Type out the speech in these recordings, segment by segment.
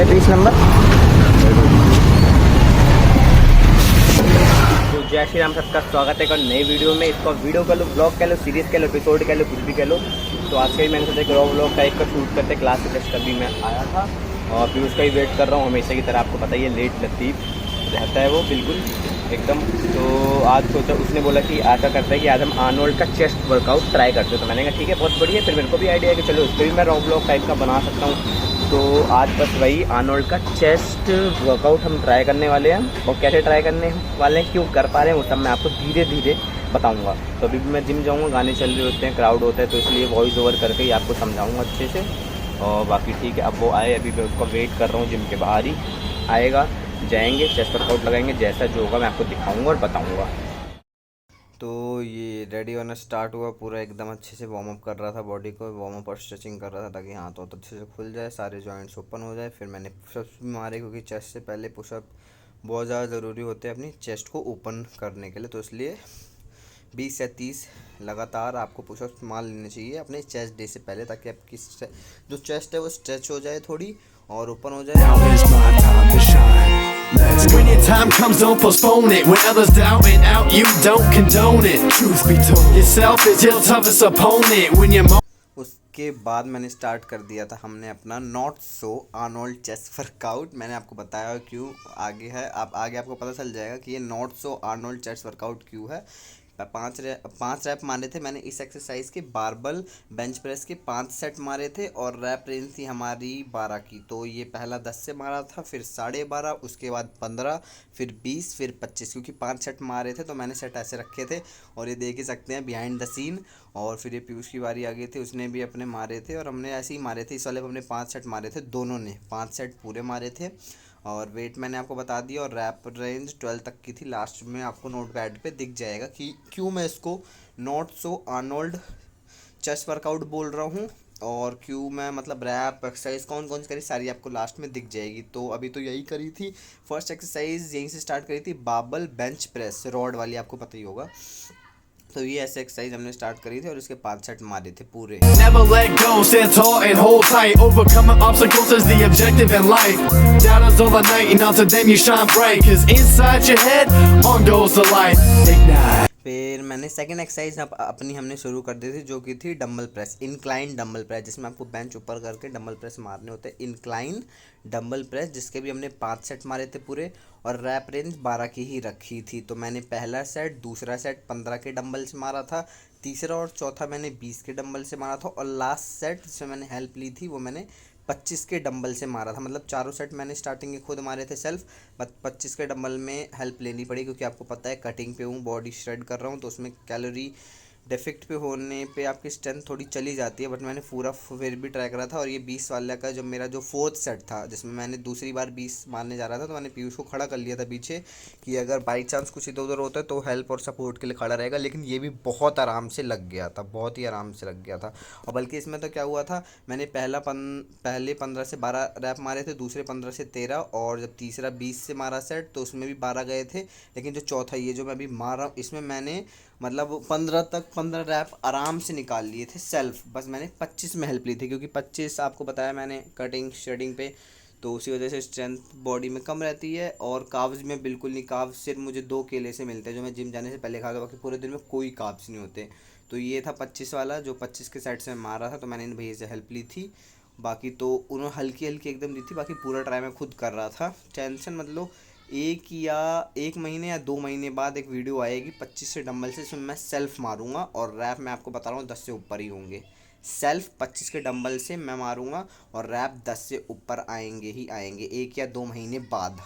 35 number. तो जय श्री राम, सबका स्वागत है एक और नई वीडियो में। इसको वीडियो कह लो, ब्लॉग कह लो, सीरीज कह लो, एपिसोड कह लो, कुछ भी कह लो। तो आज का ही मैंने सोचा कि रॉ ब्लॉग टाइप का शूट करते, क्लास से जस्ट अभी मैं आया था और फिर उसका ही वेट कर रहा हूँ हमेशा की तरह। आपको पता ही है लेट लतीफ़ रहता है वो बिल्कुल एकदम। तो आज सोचा, उसने बोला कि ऐसा करता है कि आज हम आर्नोल्ड का चेस्ट वर्कआउट ट्राई करते हैं। तो मैंने कहा ठीक है, बहुत बढ़िया। फिर मेरे को भी आइडिया है कि चलो उस पर भी मैं रॉ ब्लॉग टाइप का बना सकता हूँ। तो आज बस वही आर्नोल्ड का चेस्ट वर्कआउट हम ट्राई करने वाले हैं, और कैसे ट्राई करने वाले हैं, क्यों कर पा रहे हैं, वो सब मैं आपको धीरे धीरे बताऊंगा। तो अभी भी मैं जिम जाऊंगा, गाने चल रहे होते हैं, क्राउड होता है, तो इसलिए वॉइस ओवर करके ही आपको समझाऊंगा अच्छे से। और बाकी ठीक है, अब वो आए, अभी मैं उसका वेट कर रहा हूँ, जिम के बाहर ही आएगा, जाएंगे, चेस्ट वर्कआउट लगाएंगे, जैसा जो होगा मैं आपको दिखाऊंगा और बताऊंगा। तो ये रेडी होना स्टार्ट हुआ, पूरा एकदम अच्छे से वार्म अप कर रहा था, बॉडी को वार्म अप और स्ट्रेचिंग कर रहा था ताकि हाथ तो अच्छे से खुल जाए, सारे जॉइंट्स ओपन हो जाए। फिर मैंने पुशअप्स भी मारे, क्योंकि चेस्ट से पहले पुशअप बहुत ज़्यादा ज़रूरी होते हैं अपनी चेस्ट को ओपन करने के लिए। तो इसलिए 20 या 30 लगातार आपको पुशअप्स मार लेने चाहिए अपने चेस्ट डे से पहले, ताकि आपकी जो चेस्ट है वो स्ट्रेच हो जाए थोड़ी और ओपन हो जाए। When your time comes, don't postpone it. When others doubt it out, you don't condone it. Truth be told, yourself is your toughest opponent. When you're उसके बाद मैंने स्टार्ट कर दिया था हमने अपना not so Arnold chest workout. मैंने आपको बताया क्यों आगे है, आप आगे आपको पता चल जाएगा कि ये not so Arnold chest workout क्यों है। 5 रैप मारे थे मैंने इस एक्सरसाइज के। बारबल बेंच प्रेस के 5 सेट मारे थे और रैप रेंज थी हमारी 12 की। तो ये पहला 10 से मारा था, फिर 12.5, उसके बाद 15, फिर 20, फिर 25, क्योंकि 5 सेट मारे थे तो मैंने सेट ऐसे रखे थे। और ये देख ही सकते हैं बिहाइंड द सीन। और फिर ये पीयूष की बारी आ गई थी, उसने भी अपने मारे थे और हमने ऐसे ही मारे थे। इस वाले हमने 5 सेट मारे थे, दोनों ने 5 सेट पूरे मारे थे। और वेट मैंने आपको बता दिया, और रैप रेंज 12 तक की थी। लास्ट में आपको नोट पैड पे दिख जाएगा कि क्यों मैं इसको not so Arnold chest workout बोल रहा हूँ, और क्यों मैं मतलब रैप एक्सरसाइज कौन कौन सी करी सारी आपको लास्ट में दिख जाएगी। तो अभी तो यही करी थी, फर्स्ट एक्सरसाइज यहीं से स्टार्ट करी थी, बाबल बेंच प्रेस रॉड वाली, आपको पता ही होगा। तो ये ऐसे एक्सरसाइज हमने स्टार्ट करी थी और इसके 5 सेट मारे थे पूरे। never let go, stand tall and hold tight. Overcoming obstacles is the objective in life. Doubters all the night, and out to them you shine bright. Cause inside your head, on goes the light. Ignite. फिर मैंने second exercise अपनी हमने शुरू कर दी थी, जो कि थी dumbbell press, incline dumbbell press, जिसमें आपको बेंच ऊपर करके डंबल प्रेस मारने होते हैं। इंक्लाइन डंबल प्रेस, जिसके भी हमने 5 सेट मारे थे पूरे, और रैप रेंज 12 की ही रखी थी। तो मैंने पहला सेट, दूसरा सेट 15 के डंबल से मारा था, तीसरा और चौथा मैंने 20 के डंबल से मारा था, और लास्ट सेट जिसमें मैंने हेल्प ली थी वो मैंने 25 के डंबल से मारा था। मतलब चारों सेट मैंने स्टार्टिंग के खुद मारे थे सेल्फ, बट 25 के डंबल में हेल्प लेनी पड़ी, क्योंकि आपको पता है कटिंग पे हूँ, बॉडी श्रेड कर रहा हूँ, तो उसमें कैलोरी डिफेक्ट पे होने पे आपकी स्ट्रेंथ थोड़ी चली जाती है। बट मैंने पूरा फिर भी ट्राई करा था। और ये 20 वाले का जो मेरा जो 4th सेट था, जिसमें मैंने दूसरी बार 20 मारने जा रहा था, तो मैंने पीयूष को खड़ा कर लिया था पीछे, कि अगर बाई चांस कुछ इधर उधर होता है तो हेल्प और सपोर्ट के लिए खड़ा रहेगा। लेकिन ये भी बहुत आराम से लग गया था, बहुत ही आराम से लग गया था। और बल्कि इसमें तो क्या हुआ था, मैंने पहले 15 से 12 रैप मारे थे, दूसरे 15 से 13, और जब तीसरा 20 से मारा सेट तो उसमें भी 12 गए थे। लेकिन जो चौथा ये जो मैं अभी मार रहा हूँ, इसमें मैंने मतलब 15 रैप आराम से निकाल लिए थे सेल्फ। बस मैंने 25 में हेल्प ली थी, क्योंकि 25 आपको बताया मैंने कटिंग श्रेडिंग पे, तो उसी वजह से स्ट्रेंथ बॉडी में कम रहती है। और काब्स में बिल्कुल नहीं, काब्स सिर्फ मुझे 2 केले से मिलते हैं, जो मैं जिम जाने से पहले खाता हूँ, बाकी पूरे दिन में कोई काब्स नहीं होते। तो ये था 25 वाला, जो 25 के सेट से मैं मार रहा था, तो मैंने इन भैया से हेल्प ली थी। बाकी तो उन्होंने हल्की हल्की एकदम दी थी, बाकी पूरा ट्राई मैं खुद कर रहा था। टेंशन मतलब 1 महीने या 2 महीने बाद एक वीडियो आएगी 25 से डंबल से, इसमें मैं सेल्फ मारूंगा, और रैप मैं आपको बता रहा हूँ 10 से ऊपर ही होंगे। सेल्फ 25 के डंबल से मैं मारूंगा, और रैप 10 से ऊपर आएंगे ही आएंगे 1 या 2 महीने बाद।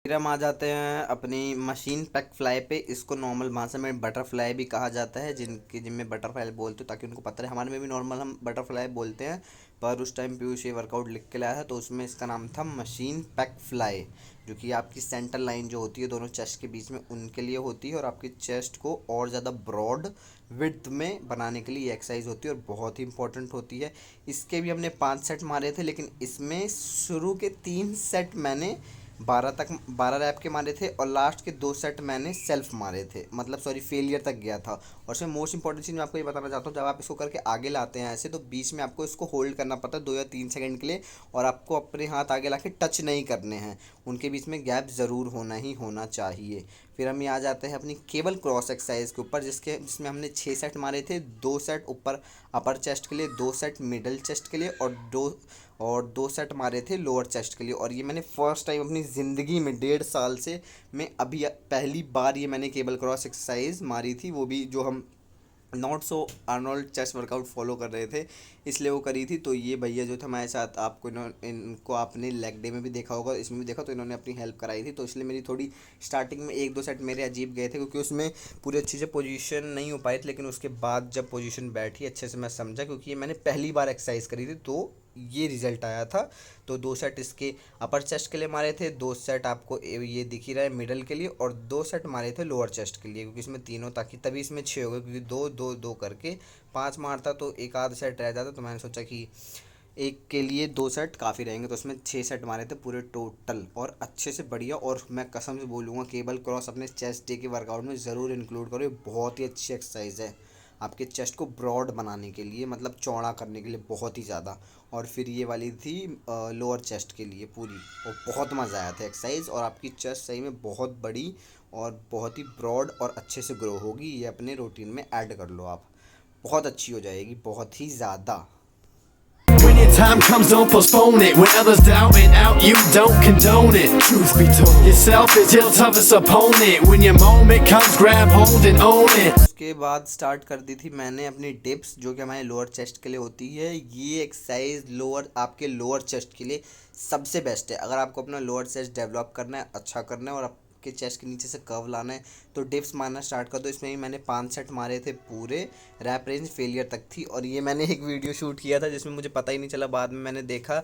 फिर हम आ जाते हैं अपनी मशीन पैक फ्लाई पे। इसको नॉर्मल भाषा में बटरफ्लाई भी कहा जाता है, जिम में बटरफ्लाई बोलते हो, ताकि उनको पता है। हमारे में भी नॉर्मल हम बटरफ्लाई बोलते हैं, पर उस टाइम पीयूष ये वर्कआउट लिख के लाया था, तो उसमें इसका नाम था मशीन पैक फ्लाई, जो कि आपकी सेंटर लाइन जो होती है दोनों चेस्ट के बीच में, उनके लिए होती है, और आपकी चेस्ट को और ज़्यादा ब्रॉड विड्थ में बनाने के लिए ये एक्सरसाइज होती है, और बहुत ही इंपॉर्टेंट होती है। इसके भी हमने 5 सेट मारे थे, लेकिन इसमें शुरू के 3 सेट मैंने 12 रैप के मारे थे और लास्ट के 2 सेट मैंने सेल्फ मारे थे, मतलब सॉरी फेलियर तक गया था। और इसमें मोस्ट इंपॉर्टेंट चीज़ मैं आपको ये बताना चाहता हूँ, जब आप इसको करके आगे लाते हैं ऐसे, तो बीच में आपको इसको होल्ड करना पड़ता है 2 या 3 सेकंड के लिए, और आपको अपने हाथ आगे ला के टच नहीं करने हैं, उनके बीच में गैप ज़रूर होना ही होना चाहिए। फिर हम ये आ जाते हैं अपनी केबल क्रॉस एक्सरसाइज के ऊपर, जिसमें हमने 6 सेट मारे थे। 2 सेट ऊपर अपर चेस्ट के लिए, 2 सेट मिडल चेस्ट के लिए और 2 सेट मारे थे लोअर चेस्ट के लिए। और ये मैंने फर्स्ट टाइम अपनी ज़िंदगी में 1.5 साल से मैं अभी पहली बार ये मैंने केबल क्रॉस एक्सरसाइज मारी थी, वो भी जो हम not so Arnold chest workout follow कर रहे थे इसलिए वो करी थी। तो ये भैया जो थे हमारे साथ, आपको इनको आपने लेग डे में भी देखा होगा, इसमें भी देखा, तो इन्होंने अपनी हेल्प कराई थी। तो इसलिए मेरी थोड़ी स्टार्टिंग में 1-2 सेट मेरे अजीब गए थे, क्योंकि उसमें पूरी अच्छी से पोजीशन नहीं हो पाई थी, लेकिन उसके बाद जब पोजीशन बैठी अच्छे से मैं समझा, क्योंकि ये मैंने पहली बार एक्सरसाइज करी थी, तो ये रिज़ल्ट आया था। तो 2 सेट इसके अपर चेस्ट के लिए मारे थे, 2 सेट आपको ये दिख ही रहा है मिडल के लिए, और 2 सेट मारे थे लोअर चेस्ट के लिए, क्योंकि इसमें तीनों, ताकि तभी इसमें 6 हो गए, क्योंकि 2-2-2 करके 5 मारता तो एक आध सेट रह जाता। तो मैंने सोचा कि एक के लिए 2 सेट काफ़ी रहेंगे, तो उसमें 6 सेट मारे थे पूरे टोटल, और अच्छे से बढ़िया। और मैं कसम से बोलूँगा केबल क्रॉस अपने चेस्ट डे के वर्कआउट में ज़रूर इंक्लूड करो, ये बहुत ही अच्छी एक्सरसाइज है आपके चेस्ट को ब्रॉड बनाने के लिए, मतलब चौड़ा करने के लिए बहुत ही ज़्यादा। और फिर ये वाली थी लोअर चेस्ट के लिए पूरी, और बहुत मज़ा आया था एक्सरसाइज, और आपकी चेस्ट सही में बहुत बड़ी और बहुत ही ब्रॉड और अच्छे से ग्रो होगी। ये अपने रूटीन में ऐड कर लो आप, बहुत अच्छी हो जाएगी, बहुत ही ज़्यादा। When your time comes, don't postpone it. When others doubting out, you don't condone it. Truth be told, yourself is your toughest opponent. When your moment comes, grab hold and own it. उसके बाद start कर दी थी मैंने अपनी dips, जो कि हमारे lower chest के लिए होती है। ये एक्सरसाइज आपके लोअर चेस्ट के लिए सबसे बेस्ट है। अगर आपको अपना लोअर चेस्ट डेवलप करना है, अच्छा करना है, और आपके चेस्ट के नीचे से कर्व लाना है, तो डिप्स मारना स्टार्ट कर दो। इसमें भी मैंने 5 सेट मारे थे पूरे, रैप रेंज फेलियर तक थी। और ये मैंने एक वीडियो शूट किया था जिसमें मुझे पता ही नहीं चला, बाद में मैंने देखा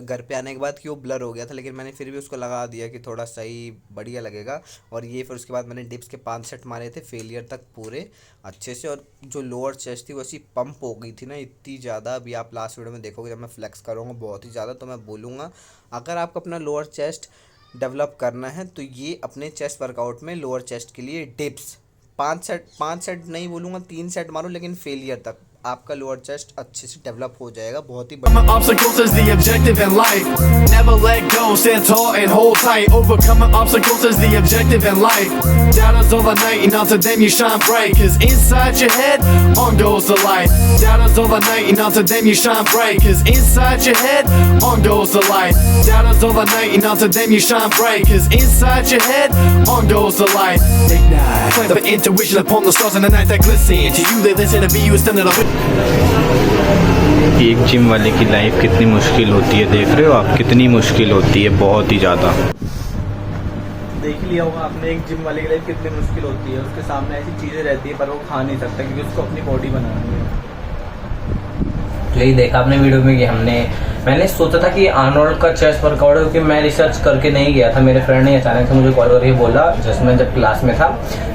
घर पे आने के बाद कि वो ब्लर हो गया था, लेकिन मैंने फिर भी उसको लगा दिया कि थोड़ा सही बढ़िया लगेगा। और ये फिर उसके बाद मैंने डिप्स के 5 सेट मारे थे फेलियर तक पूरे अच्छे से। और जो लोअर चेस्ट थी वैसी पंप हो गई थी ना इतनी ज़्यादा, अभी आप लास्ट वीडियो में देखोगे जब मैं फ्लेक्स करूँगा बहुत ही ज़्यादा। तो मैं बोलूँगा अगर आपको अपना लोअर चेस्ट डेवलप करना है तो ये अपने चेस्ट वर्कआउट में लोअर चेस्ट के लिए डिप्स 5 सेट नहीं बोलूँगा, 3 सेट मारो, लेकिन फेलियर तक आपका लोअर चेस्ट अच्छे से डेवलप हो जाएगा, बहुत ही Overcoming obstacles is the objective in life. Never let go, stand tall and hold tight. Overcoming obstacles is the objective in life. Doubters all the night, and out to them you shine bright. Cause inside your head, on goes the light. Doubters all the night, and out to them you shine bright. Cause inside your head, on goes the light. Doubters all the night, and out to them you shine bright. Cause inside your head, on goes the light. Ignite. Plan for intuition upon the stars in the night that glisten. To you they listen, to be you is standing up. एक gym वाले की life कितनी मुश्किल होती है, देख रहे हो आप, कितनी मुश्किल होती है, बहुत ही ज़्यादा। देख लिया होगा आपने एक जिम वाले की लाइफ कितनी मुश्किल होती है। उसके सामने ऐसी चीज़ें रहती है पर वो खा नहीं सकता, क्योंकि उसको अपनी बॉडी बनानी है। यही देखा आपने वीडियो में कि मैंने सोचा था कि आर्नोल्ड का चेस्ट वर्कआउट है, क्योंकि मैं रिसर्च करके नहीं गया था। मेरे फ्रेंड ने अचानक से मुझे कॉल करके बोला, जिसमें जब क्लास में था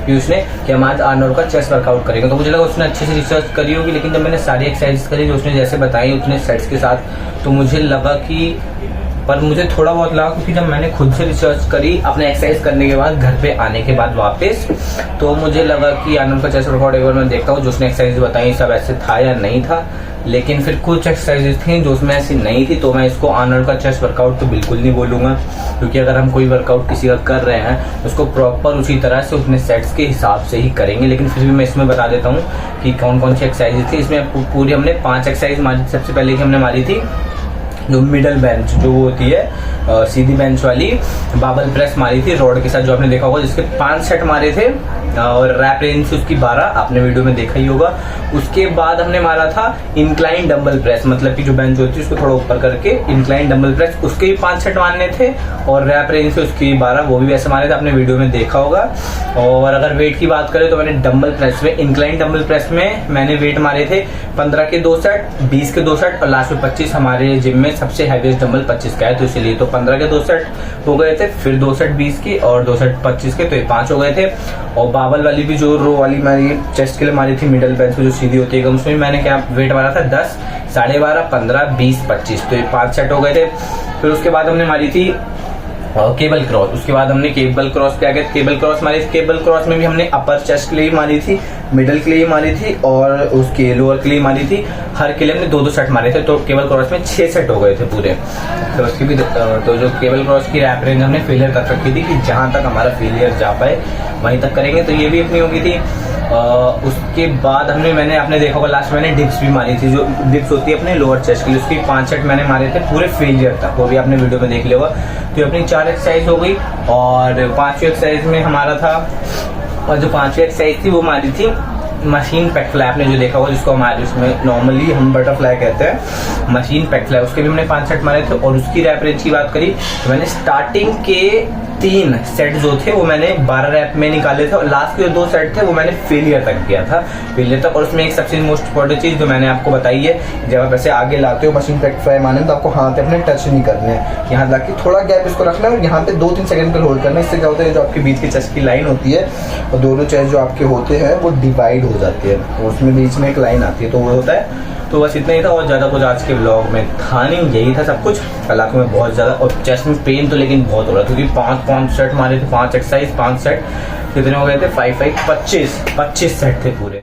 पीयूष ने, कि हम आज आर्नोल्ड का चेस्ट वर्कआउट करेंगे। तो मुझे लगा उसने अच्छे से रिसर्च करी होगी, लेकिन जब मैंने सारी एक्सरसाइज करी जो उसने जैसे बताई उतने सेट्स के साथ, तो मुझे लगा कि, पर मुझे थोड़ा बहुत लगा, क्योंकि जब मैंने खुद से रिसर्च करी अपने एक्सरसाइज करने के बाद, घर पे आने के बाद वापस, तो मुझे लगा कि आर्नोल्ड का चेस्ट वर्कआउट एक बार मैं देखता हूँ जो उसने एक्सरसाइज बताई सब ऐसे था या नहीं था। लेकिन फिर कुछ एक्सरसाइजेज थी जो उसमें ऐसी नहीं थी, तो मैं इसको आर्नोल्ड का चेस्ट वर्कआउट तो बिल्कुल नहीं बोलूँगा। क्योंकि अगर हम कोई वर्कआउट किसी का कर रहे हैं उसको प्रॉपर उसी तरह से उतने सेट्स के हिसाब से ही करेंगे। लेकिन फिर भी मैं इसमें बता देता हूँ कि कौन कौन सी एक्सरसाइजेज थी। इसमें पूरी हमने 5 एक्सरसाइज मारी। सबसे पहले की हमने मारी थी जो मिडल बेंच, जो वो होती है सीधी बेंच वाली बाबल प्रेस मारी थी रॉड के साथ, जो आपने देखा होगा, जिसके 5 सेट मारे थे, और रैप रेंज से उसकी 12 आपने वीडियो में देखा ही होगा। उसके बाद हमने मारा था इंक्लाइन डंबल प्रेस, मतलब कि जो बेंच होती है उसको थोड़ा ऊपर करके इंक्लाइन डंबल प्रेस, उसके भी 5 सेट मारने थे, और रैप रेंज से उसकी 12 वो भी वैसे मारे थे, आपने वीडियो में देखा होगा। और अगर वेट की बात करें तो मैंने डंबल प्रेस में, इंक्लाइन डंबल प्रेस में मैंने वेट मारे थे 15 के 2 सेट, 20 के 2 सेट, और लास्ट में 25। हमारे जिम में सबसे हैवीएस्ट डंबल 25 का है, तो इसलिए तो 15 के 2 सेट हो गए थे, फिर 2 सेट 20 के और 2 सेट 25 के, तो ये 5 हो गए थे। और बाबल वाली भी जो रो वाली मैंने चेस्ट के लिए मारी थी मिडल बेंच में जो सीधी होती है, उसमें मैंने क्या वेट मारा था 10, 12.5, 15, 20, 25, तो ये 5 सेट हो गए थे। फिर उसके बाद हमने मारी थी केबल क्रॉस। उसके बाद हमने केबल क्रॉस पे आ गए, केबल क्रॉस मारी थी। केबल क्रॉस में भी हमने अपर चेस्ट के लिए मारी थी, मिडल के लिए मारी थी और उसके लोअर के लिए मारी थी। हर के लिए हमने 2-2 सेट मारे थे, तो केबल क्रॉस में 6 सेट हो गए थे पूरे। तो उसकी भी तो जो केबल क्रॉस की रैप रेंज हमने फेलियर तक रखी थी कि जहां तक हमारा फेलियर जा पाए वहीं तक करेंगे, तो ये भी अपनी होगी थी। उसके बाद मैंने आपने देखा होगा लास्ट मैंने डिप्स भी मारी थी, जो डिप्स होती है अपने लोअर चेस्ट के लिए, उसकी 5 सेट मैंने मारे थे पूरे फेलियर तक, वो भी आपने वीडियो में देख लिया होगा। तो ये अपनी 4 एक्सरसाइज हो गई और 5वीं एक्सरसाइज में हमारा था, और जो 5वीं एक्सरसाइज थी वो मारी थी मशीन पेक फ्लाई। आपने जो देखा होगा जिसको हमारे उसमें नॉर्मली हम बटरफ्लाई कहते हैं, मशीन पेक फ्लाई, उसके भी हमने 5 सेट मारे थे। और उसकी रैप रेंज की बात करी तो मैंने स्टार्टिंग के 3 सेट जो थे वो मैंने 12 रैप में निकाले थे और लास्ट के जो 2 सेट थे वो मैंने फेलियर तक किया था, फेलियर तक। और उसमें एक सबसे मोस्ट इंपॉर्टेंट चीज जो मैंने आपको बताई है, जब आप ऐसे आगे लाते हो मशीन पेक फ्लाई मारने में तो आपको हाथ अपने टच नहीं करने हैं, यहाँ लाके थोड़ा गैप इसको रखना है और यहाँ पे 2-3 सेकंड पर होल्ड करना है। इससे क्या होता है जो आपके बीच की चेस्ट की लाइन होती है और दोनों चेस्ट जो आपके होते हैं वो डिवाइड हो जाती है और उसमें बीच में एक लाइन आती है, तो वो होता है। तो बस इतना ही था और ज़्यादा कुछ आज के ब्लॉग में था नहीं, यही था सब कुछ। कल आंखों में बहुत ज़्यादा और चेस्ट में पेन तो लेकिन बहुत हो रहा था, क्योंकि 5 सेट मारे थे, 5 एक्सरसाइज 5 सेट, कितने हो गए थे 5-5 25 सेट थे पूरे।